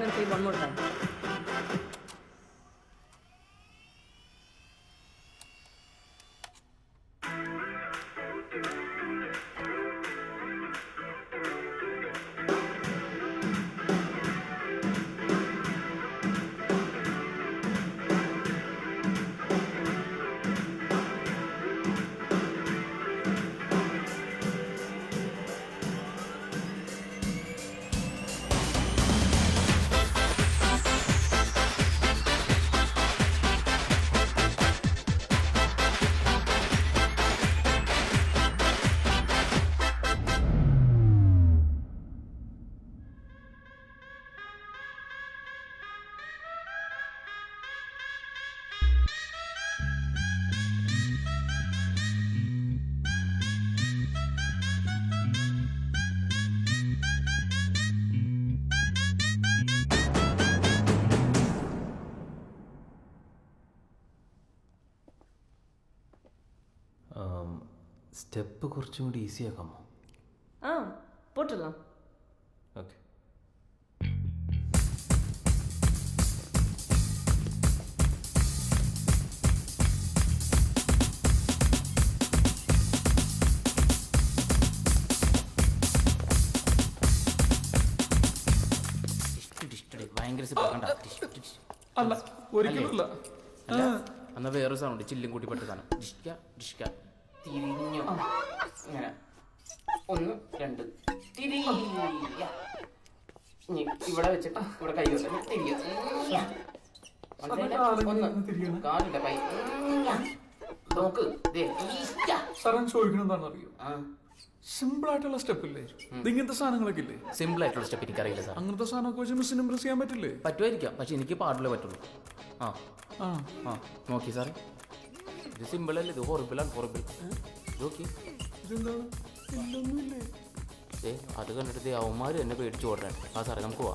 I'm going to say one more time. Step കുറച്ചും കൂടി easy ആക്കാമോ? പോട്ടല്ലോ. Okay. ഭയങ്കര അല്ല ഒരിക്കലുമില്ല. എന്നാ വേറെ സാധനം ചില്ലും കൂട്ടി പെട്ട സാധനം ഡിഷ്ക ഡിഷ്ക തിരിഞ്ഞു ഇങ്ങനെ 1 2 തിരിയ ഇവിടെ വെച്ചിട്ട് ഇവിടെ കൈ വെച്ചിട്ട് തിരിയ കാലില്ല കൈ നോക്ക് ചോദിക്കണം എന്താണെന്നറിയോ? സിമ്പിൾ ആയിട്ടുള്ള സ്റ്റെപ്പ് ഇല്ലേ? ഇങ്ങനത്തെ സാധനങ്ങളൊക്കെ ഇല്ലേ? സിമ്പിൾ ആയിട്ടുള്ള സ്റ്റെപ്പ് എനിക്കറിയില്ല സാർ. അങ്ങനത്തെ സാധനമൊക്കെ വെച്ച് മിസ്സിന് ഇംപ്രസ് ചെയ്യാൻ പറ്റില്ലേ? പറ്റുമായിരിക്കാം, പക്ഷെ എനിക്ക് പാടില്ലേ പറ്റുള്ളൂ. ആ ആ ആ നോക്കി സാറേ, ഇത് സിമ്പിൾ അല്ലേ, ഇത് ഹൊറിബിളാണ് ഹൊറിബിൾ. നോക്കി ഇതെന്താണ്? ഇല്ലൊന്നുമില്ലേ? അത് കണ്ടിട്ട് അവന്മാർ എന്നെ പേടിച്ചു ഓടാൻ. ആ സാറേ നമുക്ക് വാ.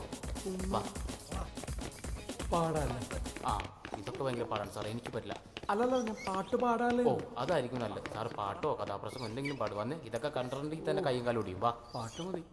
പാടാല്ലേ? ആ ഇതൊക്കെ ഭയങ്കര പാടാണ് സാറേ, എനിക്ക് പറ്റില്ല. അല്ലല്ലോ, ഞാൻ പാട്ട് പാടാല്ലേ. ഓ അതായിരിക്കും നല്ലത് സാർ. പാട്ടോ കഥാപ്രസംഗം എന്തെങ്കിലും പാടും. വന്ന് ഇതൊക്കെ കണ്ടിട്ടുണ്ടെങ്കിൽ തന്നെ കൈയും കാലും ഒടിയും. വാ പാട്ട് മതി.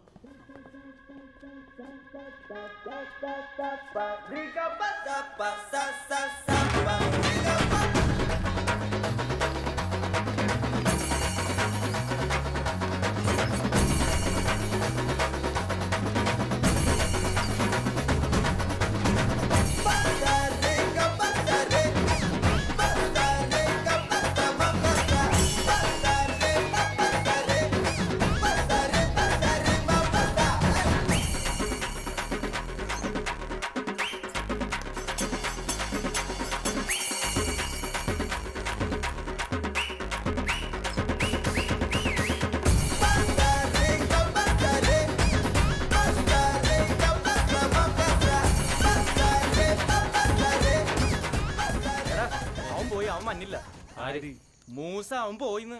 മൂസ അവൻ പോയിന്ന്.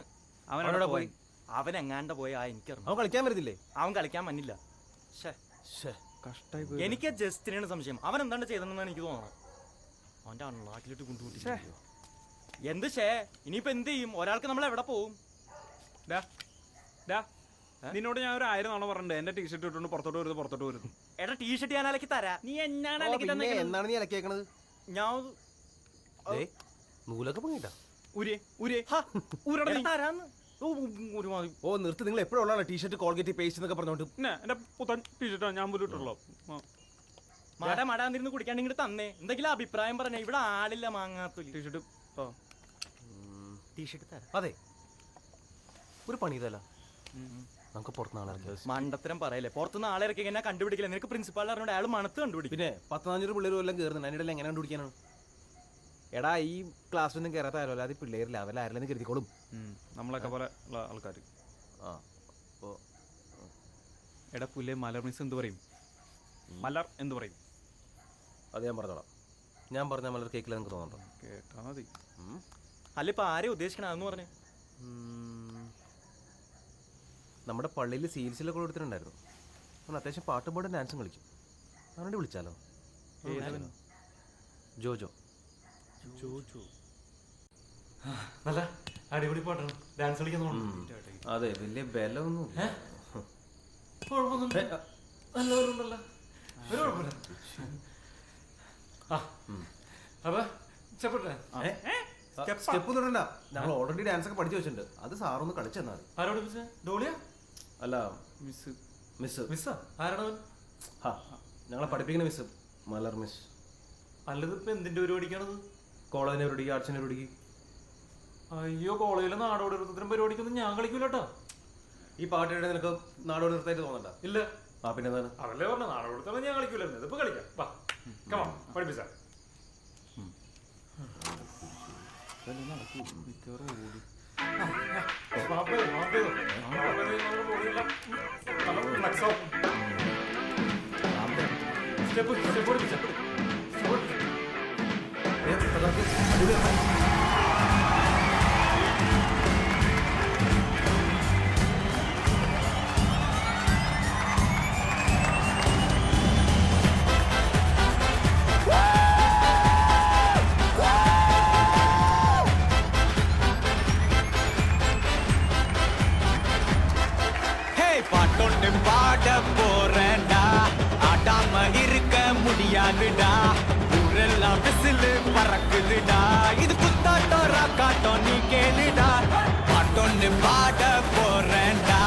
അവനോടെ പോയി. അവൻ എങ്ങാണ്ട് പോയി. എനിക്കറിയാം. അവൻ കളിക്കാൻ വരുന്നില്ലേ? അവൻ കളിക്കാൻ വന്നില്ല. എനിക്ക് ജസ്റ്റിനാണ് സംശയം. അവൻ എന്താണ് ചെയ്തതെന്നാണ് എനിക്ക് തോന്നണം. അവന്റെ നാട്ടിലിട്ട് കൊണ്ടുകൂട്ടി എന്ത് ഇനിയിപ്പോ എന്ത് ചെയ്യും? ഒരാൾക്ക് നമ്മൾ എവിടെ പോവും? നിന്നോട് ഞാൻ ഒരു 1000 തവണ പറഞ്ഞിട്ടുണ്ട് എന്റെ ടീഷർട്ട് ഇട്ടുകൊണ്ട് പുറത്തോട്ട് വരുന്നു. എടാ ടീഷർട്ട് ഞാൻ അലക്കി തരാ. നീ എന്നാണ് എന്നാണ് നീ അലക്കിയേക്കണത്? ഞാൻ നൂലൊക്കെ പൊങ്ങിട്ടാ ഓ നിർത്തി. നിങ്ങൾ എപ്പോഴുള്ള ടീഷർട്ട് കോൾഗേറ്റ് പേസ്റ്റ് എന്നൊക്കെ പറഞ്ഞോണ്ട് എന്റെ പുത്തൻ ടീഷർട്ടാണ് ഞാൻ പോലും ഇട്ടുള്ളൂ. മടാന്നിരുന്ന് കുടിക്കാണ്ട് ഇങ്ങോട്ട് തന്നേ. എന്തെങ്കിലും അഭിപ്രായം പറഞ്ഞ. ഇവിടെ ആളില്ല മാങ്ങാത്തൊലി. ടീഷർട്ട് തരാം. അതെ, ഒരു പണി ഇതല്ല, നമുക്ക് പുറത്തുനിന്ന് ആളെ മണ്ടത്തരം പറയല്ലേ. പുറത്തുനിന്ന് ആളെ ഇറക്കി എന്നെ കണ്ടുപിടിക്കില്ല. നിനക്ക് പ്രിൻസിപ്പാൾ അറിഞ്ഞോണ്ട് അയാൾ മണത്ത് കണ്ടുപിടിക്കും. പിന്നെ 10-400 പിള്ളേരും എല്ലാം കയറുന്നുണ്ട്. അതിനിടയിൽ എങ്ങനെ കണ്ടുപിടിക്കാനാണ്? എടാ ഈ ക്ലാസ്സിലൊന്നും കയറാത്ത ആരോ അല്ലാതെ പിള്ളേരില്ല, അവരാരെല്ലാം കരുതിക്കോളും. നമ്മളൊക്കെ പോലെ ഉള്ള ആൾക്കാർ. എടാ പുല്ലേ, മലർ മിസ് എന്ത് പറയും? മലർ എന്ത് പറയും? അത് ഞാൻ പറഞ്ഞോളാം. ഞാൻ പറഞ്ഞ മലർ കേക്കില്ല നിങ്ങൾക്ക് തോന്നുന്നുണ്ടോ? കേട്ടാ മതി. അല്ല ഇപ്പൊ ആരെയും ഉദ്ദേശിക്കണ അതെന്ന് പറഞ്ഞേ. നമ്മുടെ പള്ളിയിൽ സീൽസിലൊക്കെ കൊടുത്തിട്ടുണ്ടായിരുന്നു. അവൻ അത്യാവശ്യം പാട്ടും പാടും ഡാൻസും കളിക്കും. അവനോട് വിളിച്ചാലോ? ജോജോ. നല്ല അടിപൊളി പാട്ടാണ്. ഡാൻസ് കളിക്കാൻ. അതെ, വലിയ ബലമൊന്നും നല്ലവരുണ്ടല്ലോ. ഒരു കുഴപ്പമില്ല. ആ അപ്പൊ ഇഷ്ടപ്പെട്ടെ? സ്റ്റെപ്പ് തുടരണ്ട, ഞങ്ങൾ ഓൾറെഡി ഡാൻസ് ഒക്കെ പഠിച്ചു വെച്ചിട്ടുണ്ട്. അത് സാറൊന്ന് കളിച്ചു തന്നാൽ മതി. ആരോട് മിസ്സേ? ഡോളിയാ? അല്ല, മിസ് മിസ്. മിസ്സാ? ആരാണവൻ? ഹാ, ഞങ്ങളെ പഠിപ്പിക്കുന്ന മിസ്, മലർ മിസ്. അല്ലത് ഇപ്പൊ എന്തിന്റെ പരിപാടിക്കാണത്? കോളേജിനെ പരിപാടിക്ക്, ആർട്സിനെ പരിപാടിക്ക്. അയ്യോ, കോളേജിലെ നാടോടി നൃത്തത്തിനും പരിപാടിക്കൊന്നും ഞാൻ കളിക്കൂലട്ടോ. ഈ പാട്ടിയുടെ നിനക്ക് നാടോടി നിർത്തായിട്ട് തോന്നണ്ട? ഇല്ല. ആ പിന്നെ എന്താണ്? അതല്ലേ പറഞ്ഞ നാടോടി നൃത്തം ഞാൻ കളിക്കൂലായിരുന്നു. ഇതിപ്പോ കളിക്കാം. വാ, കമാ പഠിപ്പിച്ചാ. Step step പഠിപ്പിച്ചാ. பாட்டொண்டு பாட போறேன்டா, ஆடாம இருக்க முடியாதுடா, ஊரெல்லாம் விசிலு பறக்குதுடா, இது குத்தாட்டம் ராக்காட்டம் நீ கேளுடா. பாட்டொண்டு பாட போறேன்டா,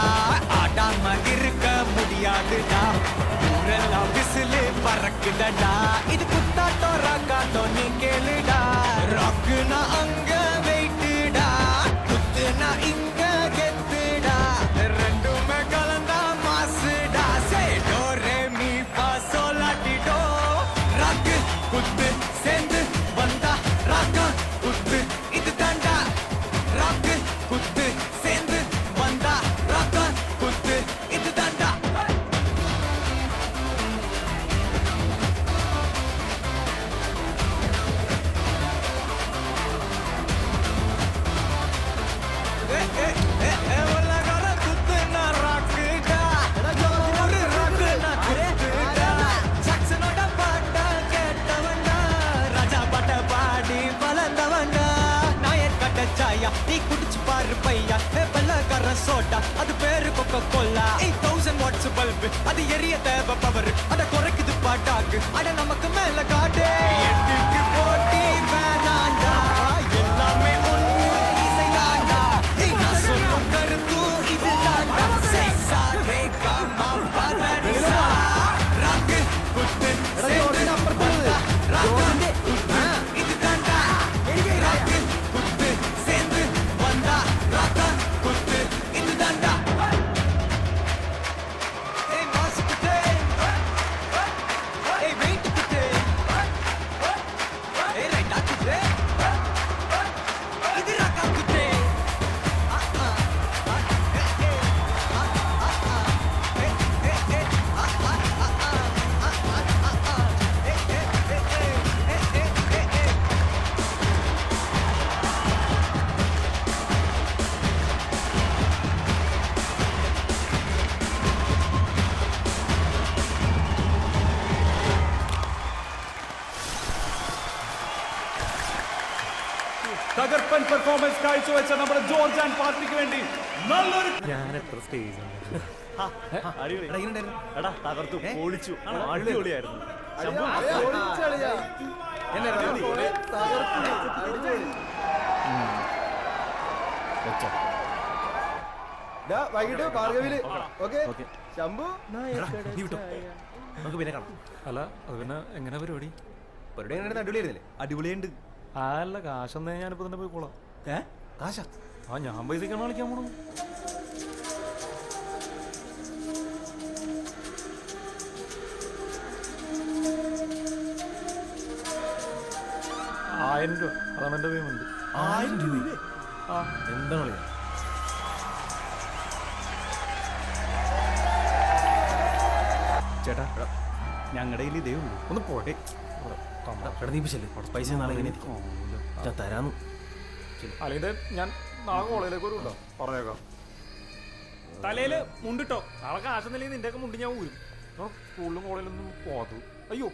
ஆடாம இருக்க முடியாதுடா, ஊரெல்லாம் விசிலு பறக்குதடா, இது குத்தாட்டம் ராக்காட்டம் நீ கேளுடா. ராக்குனா அங்க வெயிட்டுடா, குத்துனா இங்க கெத்துடா, ரெண்டுமே கலந்தா மாசுடா. சே டோ ரே மீ ஃபா சோல் லா டி டோ. ராக்கு குத்து சேர்ந்து வந்தா ராக்கா குத்து இது தாண்டா. ராக்கு குத்து சேர்ந்து வந்தா ராக்கா குத்து இது தாண்டா. உலகர குத்துனா ராக்குடா, ஒரு ராக்குனா குத்துடா. ஜாக்சனோட பாட்ட கேட்டவன்டா, ராஜா பாட்ட பாடி வளர்ந்தவன்டா. நாயர் கட்ட சாயா நீ குடிச்சு பாரு பையா, வெள்ளக்கார சோட்டா அது பேரு கொக்கோ கோலா. 8000 வாட்ஸ் பல்பு அது எரிய தேவை பவர், அட குறைக்குது பாட்டாக்கு, அட நமக்கு மேல காட்டு. எட்டுக்கு போட்டி வேணாண்டா, எல்லாமே ஒண்ணு இசைதாண்டா. நான் சொல்லும் கருத்து இது தாண்டா. சைசா ரேகா மாப்பாதா ராக்கு குத்து சேர்ந்து வந்தா ராக்கா குத்து இது தாண்டா. ராக்கு குத்து சேர்ந்து வந்தா ராக்கா குத்து இது தாண்டா. ஏய் மாசு குத்தே, ஏய் வெயிட் குத்தே, ஏய் ரைட்டா குத்தே, இது ராக்கா குத்தே. തകർപ്പൻ പെർഫോമൻസ് കാഴ്ചവെച്ച നമ്മുടെ ജോർജ് ആൻഡ് പാർട്ടിക്ക് വേണ്ടി നല്ലൊരു എടാ തകർത്തു പൊളിച്ചു, അടിപൊളിയായിരുന്നു. വൈകിട്ട് ഭാർഗവില്. ഓക്കെ ശംഭു, നമുക്ക് പിന്നെ കാണാം. അല്ല അത് പിന്നെ എങ്ങനെ പരിപാടി? പരിപാടി എങ്ങനെ അടിപൊളിയായിരുന്നില്ലേ? അടിപൊളിയുണ്ട്. അല്ല കാശെന്നേ ഞാനിപ്പോ തന്നെ പോയിക്കോളാം. കാശ ആ ഞാൻ പൈസക്കാണ് കളിക്കാൻ പോണു. ₹1000 അതാണ് എന്റെ പേയ്മെന്റ്. 1000 രൂപ? ആ എന്താ കളിയാ? ചേട്ടാ ഞങ്ങളുടെ കയ്യിൽ ഇതേ ഉള്ളൂ, ഒന്ന് പോട്ടെ. നീപ്പിച്ചല്ലേ പൈസ നാളെ എങ്ങനെ തരാന്ന്. അല്ലെങ്കിൽ ഞാൻ നാളെ കോളേജിലേക്ക് വരുമല്ലോ, പറഞ്ഞേക്കാം. തലയില് മുണ്ടിട്ടോ, നാളെ കാശൊന്നില്ലെങ്കിൽ നിന്റെ ഒക്കെ മുണ്ട് ഞാൻ ഊരും. സ്കൂളിലും കോളേജിലൊന്നും പോകാത്തത്. അയ്യോ